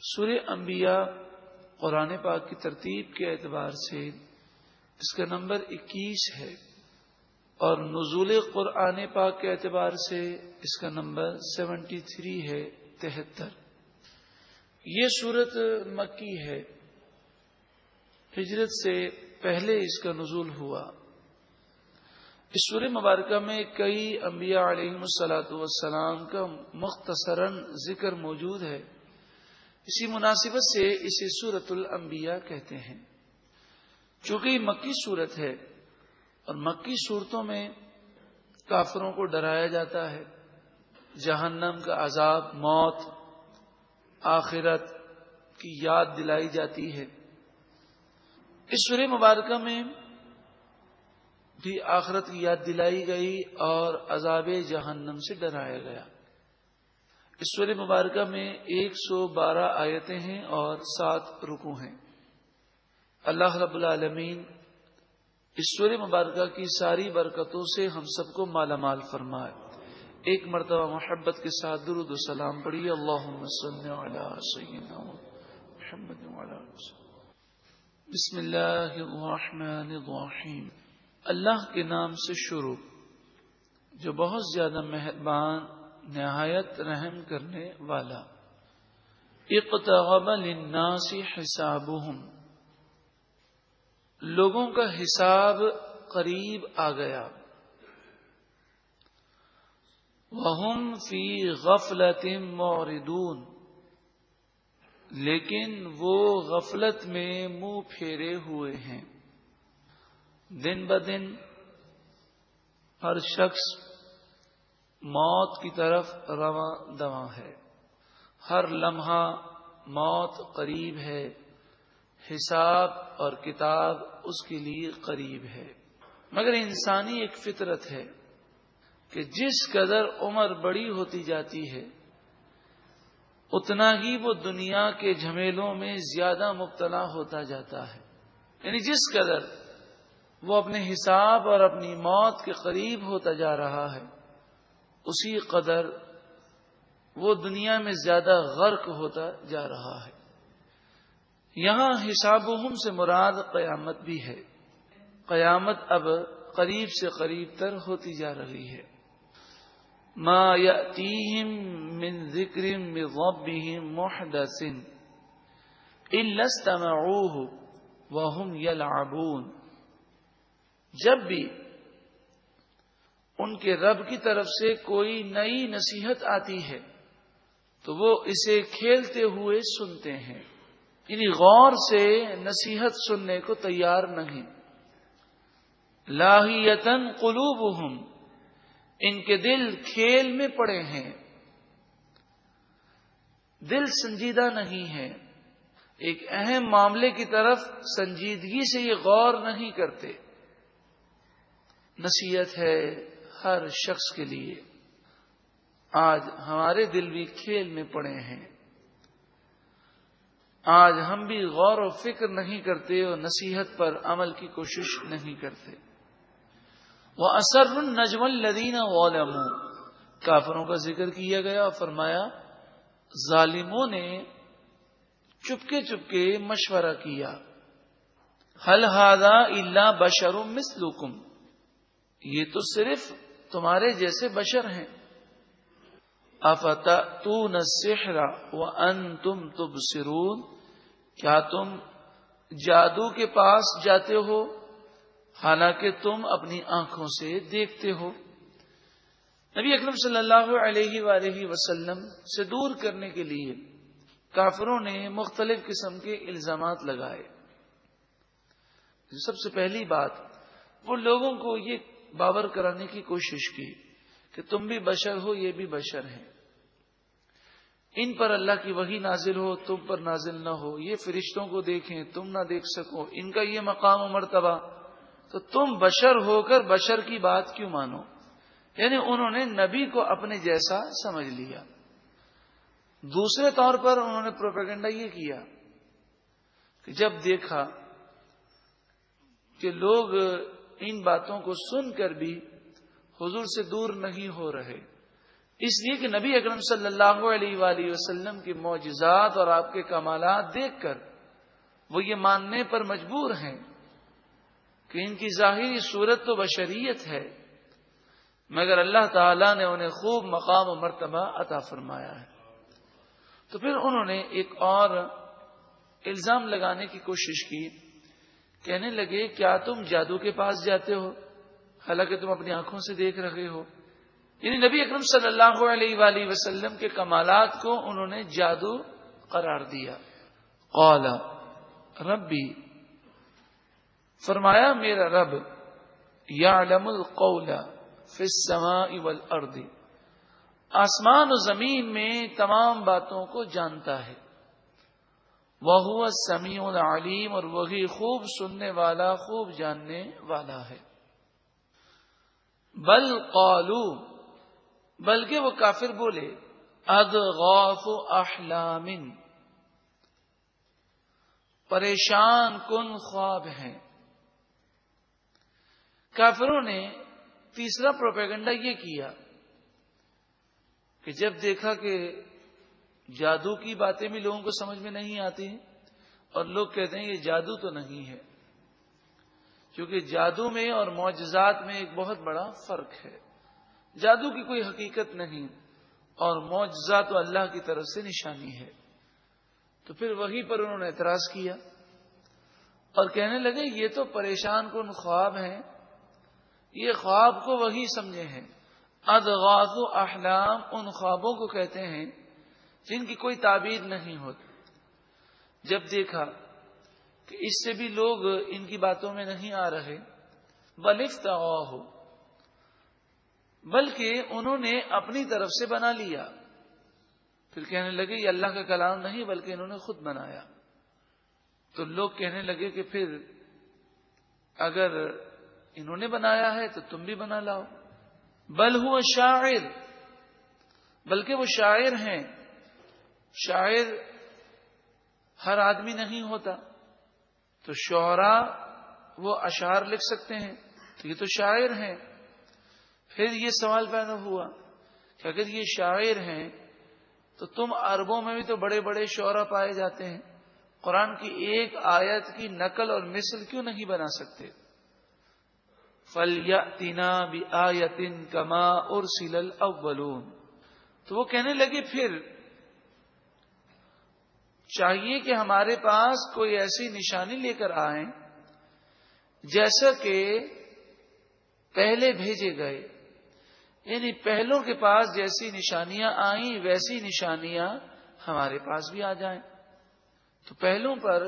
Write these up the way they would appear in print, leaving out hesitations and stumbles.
سورہ انبیاء قرآن پاک کی ترتیب کے اعتبار سے اس کا نمبر 21 ہے اور نزول قرآن پاک کے اعتبار سے اس کا نمبر 73 ہے 73۔ یہ سورت مکی ہے، ہجرت سے پہلے اس کا نزول ہوا۔ اس سورہ مبارکہ میں کئی انبیاء علیہم الصلاۃ والسلام کا مختصراً ذکر موجود ہے، اسی مناسبت سے اسے سورۃ الانبیاء کہتے ہیں۔ چونکہ یہ مکی سورت ہے اور مکی صورتوں میں کافروں کو ڈرایا جاتا ہے، جہنم کا عذاب، موت، آخرت کی یاد دلائی جاتی ہے۔ اس سورہ مبارکہ میں بھی آخرت کی یاد دلائی گئی اور عذاب جہنم سے ڈرایا گیا۔ اس سورہ مبارکہ میں 112 آیتیں ہیں اور 7 رکوع ہیں۔ اللہ رب العالمین اس سورہ مبارکہ کی ساری برکتوں سے ہم سب کو مالا مال فرمائے۔ ایک مرتبہ محبت کے ساتھ درود و سلام پڑھیے، اللہم صلی علی سیدنا محمد وعلی آلہ وسلم۔ بسم اللہ الرحمن الرحیم۔ اللہ کے نام سے شروع جو بہت زیادہ مہربان، نہایت رحم کرنے والا۔ اقترب للناس حسابهم، لوگوں کا حساب قریب آ گیا۔ وهم فی غفلۃ معرضون، لیکن وہ غفلت میں منہ پھیرے ہوئے ہیں۔ دن بدن ہر شخص موت کی طرف رواں دواں ہے، ہر لمحہ موت قریب ہے، حساب اور کتاب اس کے لیے قریب ہے۔ مگر انسانی ایک فطرت ہے کہ جس قدر عمر بڑی ہوتی جاتی ہے اتنا ہی وہ دنیا کے جھمیلوں میں زیادہ مبتلا ہوتا جاتا ہے۔ یعنی جس قدر وہ اپنے حساب اور اپنی موت کے قریب ہوتا جا رہا ہے اسی قدر وہ دنیا میں زیادہ غرق ہوتا جا رہا ہے۔ یہاں حسابہم سے مراد قیامت بھی ہے۔ قیامت اب قریب سے قریب تر ہوتی جا رہی ہے۔ ما یأتیہم من ذکر من ربہم محدث الا استمعوہ وہم یلعبون، جب بھی ان کے رب کی طرف سے کوئی نئی نصیحت آتی ہے تو وہ اسے کھیلتے ہوئے سنتے ہیں، یعنی غور سے نصیحت سننے کو تیار نہیں۔ لاہیتن قلوبہم، ان کے دل کھیل میں پڑے ہیں، دل سنجیدہ نہیں ہے، ایک اہم معاملے کی طرف سنجیدگی سے یہ غور نہیں کرتے۔ نصیحت ہے ہر شخص کے لیے۔ آج ہمارے دل بھی کھیل میں پڑے ہیں، آج ہم بھی غور و فکر نہیں کرتے اور نصیحت پر عمل کی کوشش نہیں کرتے۔ وَأَسَرُّ النَّجْوَ الَّذِينَ ظَلَمُوا، کافروں کا ذکر کیا گیا اور فرمایا ظالموں نے چپکے چپکے مشورہ کیا۔ هَلْ هَذَا إِلَّا بَشَرٌ مِثْلُكُمْ، یہ تو صرف تمہارے جیسے بشر ہیں۔ افتأتون السحر وانتم تبصرون، کیا تم جادو کے پاس جاتے ہو حالانکہ تم اپنی آنکھوں سے دیکھتے ہو۔ نبی اکرم صلی اللہ علیہ وآلہ وسلم سے دور کرنے کے لیے کافروں نے مختلف قسم کے الزامات لگائے۔ سب سے پہلی بات، وہ لوگوں کو یہ باور کرانے کی کوشش کی کہ تم بھی بشر ہو، یہ بھی بشر ہیں، ان پر اللہ کی وحی نازل ہو، تم پر نازل نہ ہو، یہ فرشتوں کو دیکھیں تم نہ دیکھ سکو، ان کا یہ مقام و مرتبہ، تو تم بشر ہو کر بشر کی بات کیوں مانو؟ یعنی انہوں نے نبی کو اپنے جیسا سمجھ لیا۔ دوسرے طور پر انہوں نے پروپیگنڈا یہ کیا کہ جب دیکھا کہ لوگ ان باتوں کو سن کر بھی حضور سے دور نہیں ہو رہے، اس لیے کہ نبی اکرم صلی اللہ علیہ وآلہ وسلم کے معجزات اور آپ کے کمالات دیکھ کر وہ یہ ماننے پر مجبور ہیں کہ ان کی ظاہری صورت تو بشریت ہے، مگر اللہ تعالیٰ نے انہیں خوب مقام و مرتبہ عطا فرمایا ہے۔ تو پھر انہوں نے ایک اور الزام لگانے کی کوشش کی، کہنے لگے کیا تم جادو کے پاس جاتے ہو حالانکہ تم اپنی آنکھوں سے دیکھ رہے ہو؟ یعنی نبی اکرم صلی اللہ علیہ وآلہ وسلم کے کمالات کو انہوں نے جادو قرار دیا۔ قال ربی، فرمایا میرا رب، یعلم القول فی السماء والارض، آسمان و زمین میں تمام باتوں کو جانتا ہے، وَهُوَ السَّمِيعُ الْعَلِيمُ، اور وہی خوب سننے والا خوب جاننے والا ہے۔ بل قالوا، بلکہ وہ کافر بولے، اضغاث احلام، پریشان کن خواب ہیں۔ کافروں نے تیسرا پروپیگنڈا یہ کیا کہ جب دیکھا کہ جادو کی باتیں بھی لوگوں کو سمجھ میں نہیں آتی ہیں اور لوگ کہتے ہیں یہ جادو تو نہیں ہے، کیونکہ جادو میں اور معجزات میں ایک بہت بڑا فرق ہے۔ جادو کی کوئی حقیقت نہیں اور معجزات تو اللہ کی طرف سے نشانی ہے۔ تو پھر وہی پر انہوں نے اعتراض کیا اور کہنے لگے یہ تو پریشان کن خواب ہیں، یہ خواب کو وہی سمجھے ہیں۔ اضغاث احلام ان خوابوں کو کہتے ہیں جن کی کوئی تعبیر نہیں ہوتی۔ جب دیکھا کہ اس سے بھی لوگ ان کی باتوں میں نہیں آ رہے، بل افتراہ، بلکہ انہوں نے اپنی طرف سے بنا لیا، پھر کہنے لگے یہ اللہ کا کلام نہیں بلکہ انہوں نے خود بنایا۔ تو لوگ کہنے لگے کہ پھر اگر انہوں نے بنایا ہے تو تم بھی بنا لاؤ۔ بل ہوا شاعر، بلکہ وہ شاعر ہیں۔ شاعر ہر آدمی نہیں ہوتا، تو شعراء وہ اشعار لکھ سکتے ہیں، تو یہ تو شاعر ہیں۔ پھر یہ سوال پیدا ہوا کہ اگر یہ شاعر ہیں تو تم عربوں میں بھی تو بڑے بڑے شعراء پائے جاتے ہیں، قرآن کی ایک آیت کی نقل اور مثل کیوں نہیں بنا سکتے؟ فَلْيَأْتِنَا بِآیَةٍ كَمَا أُرْسِلَ الْأَوَّلُونَ، تو وہ کہنے لگے پھر چاہیے کہ ہمارے پاس کوئی ایسی نشانی لے کر آئیں جیسا کہ پہلے بھیجے گئے، یعنی پہلوں کے پاس جیسی نشانیاں آئیں ویسی نشانیاں ہمارے پاس بھی آ جائیں۔ تو پہلوں پر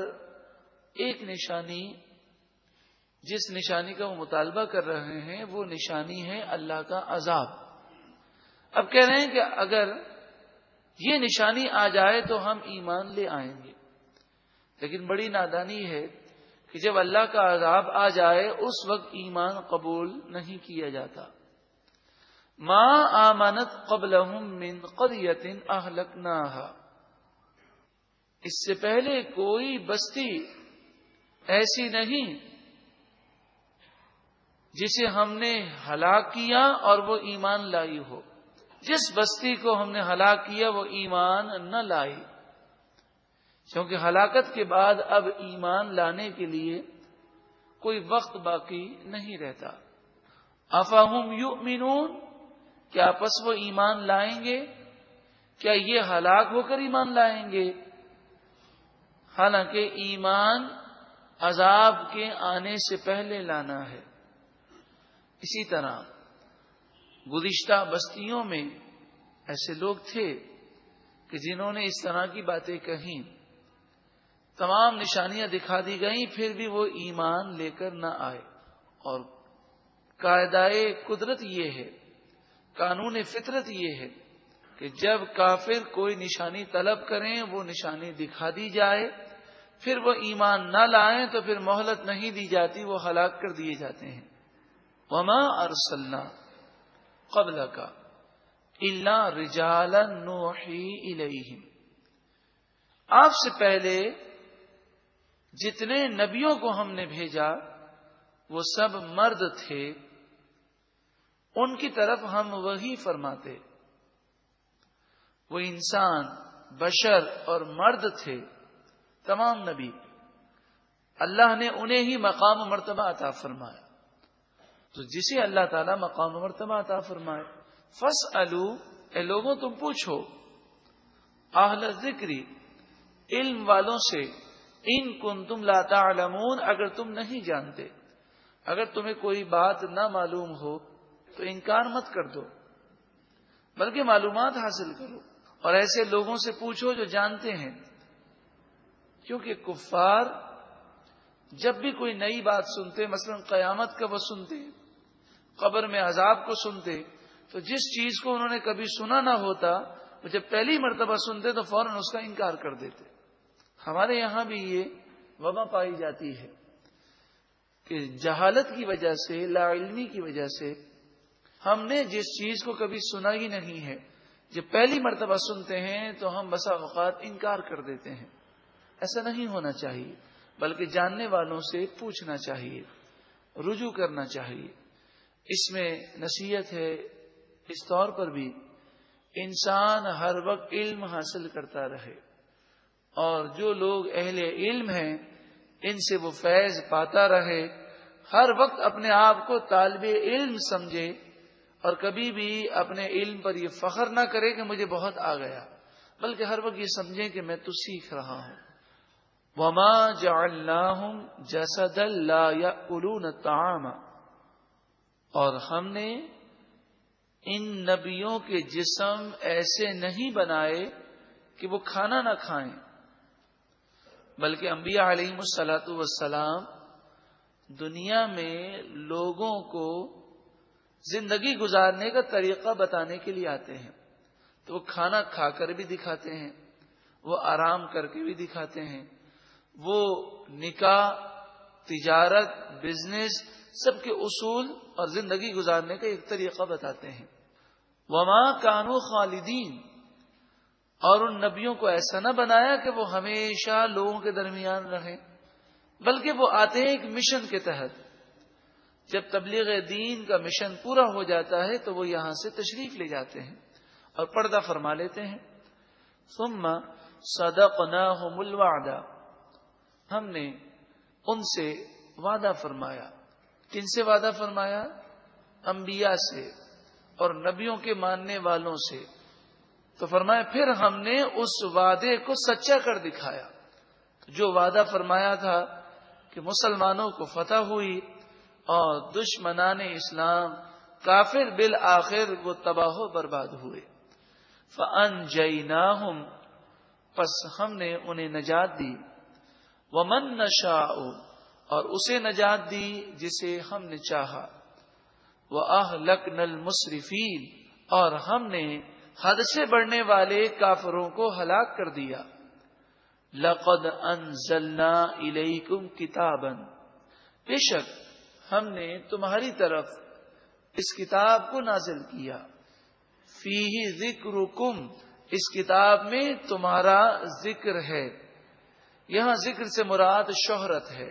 ایک نشانی، جس نشانی کا وہ مطالبہ کر رہے ہیں وہ نشانی ہے اللہ کا عذاب۔ اب کہہ رہے ہیں کہ اگر یہ نشانی آ جائے تو ہم ایمان لے آئیں گے، لیکن بڑی نادانی ہے کہ جب اللہ کا عذاب آ جائے اس وقت ایمان قبول نہیں کیا جاتا۔ ما آمنت قبلہم من قریۃ اہلکناہا، اس سے پہلے کوئی بستی ایسی نہیں جسے ہم نے ہلاک کیا اور وہ ایمان لائی ہو۔ جس بستی کو ہم نے ہلاک کیا وہ ایمان نہ لائی، کیونکہ ہلاکت کے بعد اب ایمان لانے کے لیے کوئی وقت باقی نہیں رہتا۔ افہم یؤمنون، کیا پس وہ ایمان لائیں گے؟ کیا یہ ہلاک ہو کر ایمان لائیں گے؟ حالانکہ ایمان عذاب کے آنے سے پہلے لانا ہے۔ اسی طرح گزشتہ بستیوں میں ایسے لوگ تھے کہ جنہوں نے اس طرح کی باتیں کہیں، تمام نشانیاں دکھا دی گئیں، پھر بھی وہ ایمان لے کر نہ آئے۔ اور قاعدہ قدرت یہ ہے، قانون فطرت یہ ہے کہ جب کافر کوئی نشانی طلب کریں وہ نشانی دکھا دی جائے، پھر وہ ایمان نہ لائیں تو پھر مہلت نہیں دی جاتی، وہ ہلاک کر دیے جاتے ہیں۔ وما ارسلنا قبلک الا رجالا نوحی الیہم، آپ سے پہلے جتنے نبیوں کو ہم نے بھیجا وہ سب مرد تھے، ان کی طرف ہم وحی فرماتے۔ وہ انسان، بشر اور مرد تھے، تمام نبی، اللہ نے انہیں ہی مقام و مرتبہ عطا فرمایا. تو جسے اللہ تعالیٰ مقام و مرتبہ عطا فرمائے، فاسألوا، اے لوگوں تم پوچھو، اہل ذکری، علم والوں سے، ان کنتم لا تعلمون، اگر تم نہیں جانتے، اگر تمہیں کوئی بات نہ معلوم ہو تو انکار مت کر دو، بلکہ معلومات حاصل کرو اور ایسے لوگوں سے پوچھو جو جانتے ہیں. کیونکہ کفار جب بھی کوئی نئی بات سنتے، مثلا قیامت کا وہ سنتے، قبر میں عذاب کو سنتے، تو جس چیز کو انہوں نے کبھی سنا نہ ہوتا، وہ جب پہلی مرتبہ سنتے تو فوراً اس کا انکار کر دیتے. ہمارے یہاں بھی یہ وبا پائی جاتی ہے کہ جہالت کی وجہ سے، لا علمی کی وجہ سے، ہم نے جس چیز کو کبھی سنا ہی نہیں ہے، جب پہلی مرتبہ سنتے ہیں تو ہم بسا اوقات انکار کر دیتے ہیں. ایسا نہیں ہونا چاہیے، بلکہ جاننے والوں سے پوچھنا چاہیے، رجوع کرنا چاہیے. اس میں نصیحت ہے اس طور پر بھی انسان ہر وقت علم حاصل کرتا رہے، اور جو لوگ اہل علم ہیں ان سے وہ فیض پاتا رہے، ہر وقت اپنے آپ کو طالب علم سمجھے، اور کبھی بھی اپنے علم پر یہ فخر نہ کرے کہ مجھے بہت آ گیا، بلکہ ہر وقت یہ سمجھے کہ میں تو سیکھ رہا ہوں. وَمَا جَعَلْنَاهُمْ جَسَدًا لَا يَأْكُلُونَ الطَّعَامَ، اور ہم نے ان نبیوں کے جسم ایسے نہیں بنائے کہ وہ کھانا نہ کھائیں، بلکہ انبیاء علیہم الصلاۃ والسلام دنیا میں لوگوں کو زندگی گزارنے کا طریقہ بتانے کے لیے آتے ہیں. تو وہ کھانا کھا کر بھی دکھاتے ہیں، وہ آرام کر کے بھی دکھاتے ہیں، وہ نکاح، تجارت، بزنس، سب کے اصول اور زندگی گزارنے کا ایک طریقہ بتاتے ہیں. وما کانوا خالدین، اور ان نبیوں کو ایسا نہ بنایا کہ وہ ہمیشہ لوگوں کے درمیان رہیں، بلکہ وہ آتے ہیں ایک مشن کے تحت. جب تبلیغ دین کا مشن پورا ہو جاتا ہے تو وہ یہاں سے تشریف لے جاتے ہیں اور پردہ فرما لیتے ہیں. ثم صدقناہم الوعد، ہم نے ان سے وعدہ فرمایا. کن سے وعدہ فرمایا؟ انبیاء سے اور نبیوں کے ماننے والوں سے. تو فرمایا پھر ہم نے اس وعدے کو سچا کر دکھایا. جو وعدہ فرمایا تھا کہ مسلمانوں کو فتح ہوئی اور دشمنان اسلام کافر بالآخر وہ تباہ و برباد ہوئے. فَأَنْجَيْنَاهُمْ، پس ہم نے انہیں نجات دی. وَمَن نَّشَاءُ، اور اسے نجات دی جسے ہم نے چاہا. وَأَهْلَكْنَا الْمُسْرِفِينَ، اور ہم نے حد سے بڑھنے والے کافروں کو ہلاک کر دیا. لَقَدْ أَنزَلْنَا إِلَيْكُمْ كِتَابًا، بے شک ہم نے تمہاری طرف اس کتاب کو نازل کیا. فِيهِ ذِكْرُكُمْ، اس کتاب میں تمہارا ذکر ہے. یہاں ذکر سے مراد شہرت ہے.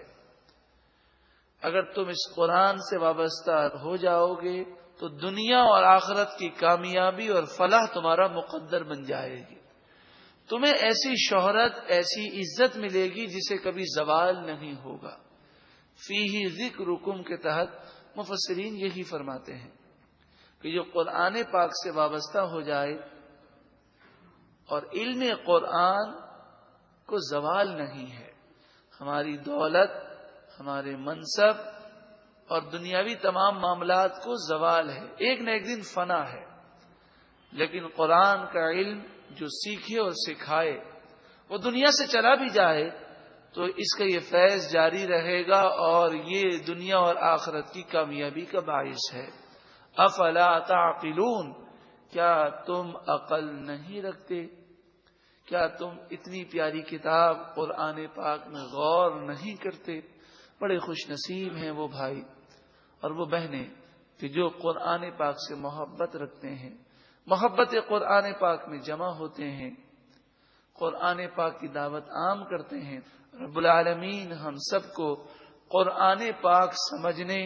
اگر تم اس قرآن سے وابستہ ہو جاؤ گے تو دنیا اور آخرت کی کامیابی اور فلاح تمہارا مقدر بن جائے گی. تمہیں ایسی شہرت، ایسی عزت ملے گی جسے کبھی زوال نہیں ہوگا. فیہ ذکرکم کے تحت مفسرین یہی فرماتے ہیں کہ جو قرآن پاک سے وابستہ ہو جائے اور علم قرآن کو زوال نہیں ہے. ہماری دولت، ہمارے منصب اور دنیاوی تمام معاملات کو زوال ہے، ایک نہ ایک دن فنا ہے. لیکن قرآن کا علم جو سیکھے اور سکھائے وہ دنیا سے چلا بھی جائے تو اس کا یہ فیض جاری رہے گا اور یہ دنیا اور آخرت کی کامیابی کا باعث ہے. افلا تعقلون، کیا تم عقل نہیں رکھتے؟ کیا تم اتنی پیاری کتاب قرآن پاک میں غور نہیں کرتے؟ بڑے خوش نصیب ہیں وہ بھائی اور وہ بہنیں کہ جو قرآن پاک سے محبت رکھتے ہیں، محبت قرآن پاک میں جمع ہوتے ہیں، قرآن پاک کی دعوت عام کرتے ہیں. رب العالمین ہم سب کو قرآن پاک سمجھنے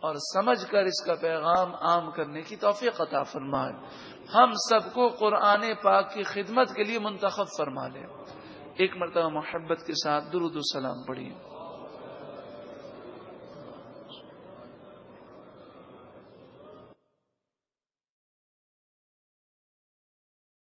اور سمجھ کر اس کا پیغام عام کرنے کی توفیق عطا فرمائے. ہم سب کو قرآن پاک کی خدمت کے لیے منتخب فرما لے۔ ایک مرتبہ محبت کے ساتھ درود و سلام پڑھیے۔